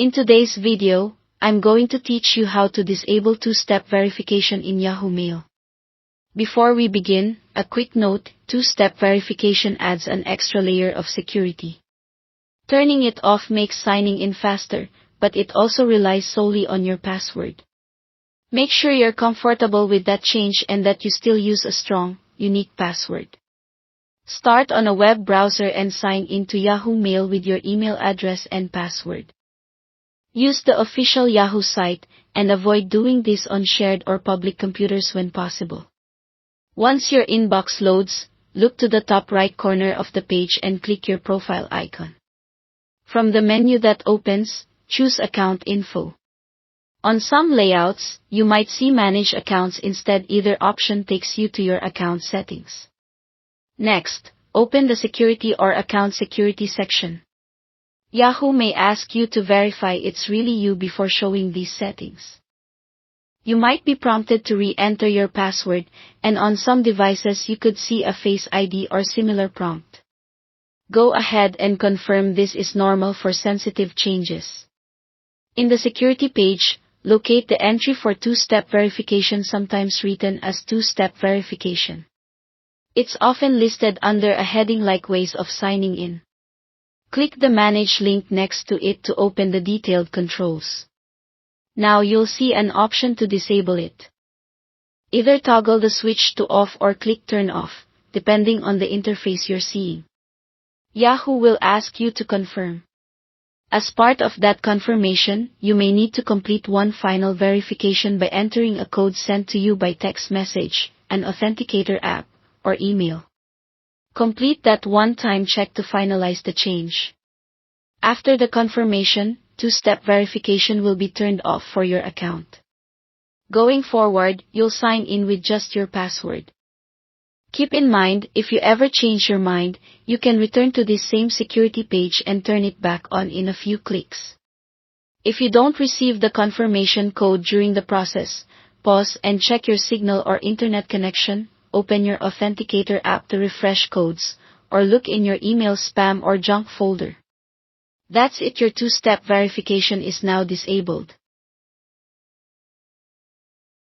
In today's video, I'm going to teach you how to disable two-step verification in Yahoo Mail. Before we begin, a quick note, two-step verification adds an extra layer of security. Turning it off makes signing in faster, but it also relies solely on your password. Make sure you're comfortable with that change and that you still use a strong, unique password. Start on a web browser and sign in to Yahoo Mail with your email address and password. Use the official Yahoo site, and avoid doing this on shared or public computers when possible. Once your inbox loads, look to the top right corner of the page and click your profile icon. From the menu that opens, choose Account Info. On some layouts, you might see Manage Accounts instead. Either option takes you to your account settings. Next, open the Security or Account Security section. Yahoo may ask you to verify it's really you before showing these settings. You might be prompted to re-enter your password, and on some devices you could see a Face ID or similar prompt. Go ahead and confirm this is normal for sensitive changes. In the security page, locate the entry for two-step verification, sometimes written as two-step verification. It's often listed under a heading like Ways of Signing In. Click the Manage link next to it to open the detailed controls. Now you'll see an option to disable it. Either toggle the switch to off or click Turn Off, depending on the interface you're seeing. Yahoo will ask you to confirm. As part of that confirmation, you may need to complete one final verification by entering a code sent to you by text message, an Authenticator app, or email. Complete that one-time check to finalize the change. After the confirmation, two-step verification will be turned off for your account. Going forward, you'll sign in with just your password. Keep in mind, if you ever change your mind, you can return to this same security page and turn it back on in a few clicks. If you don't receive the confirmation code during the process, pause and check your signal or internet connection, open your Authenticator app to refresh codes, or look in your email spam or junk folder. That's it, your two-step verification is now disabled.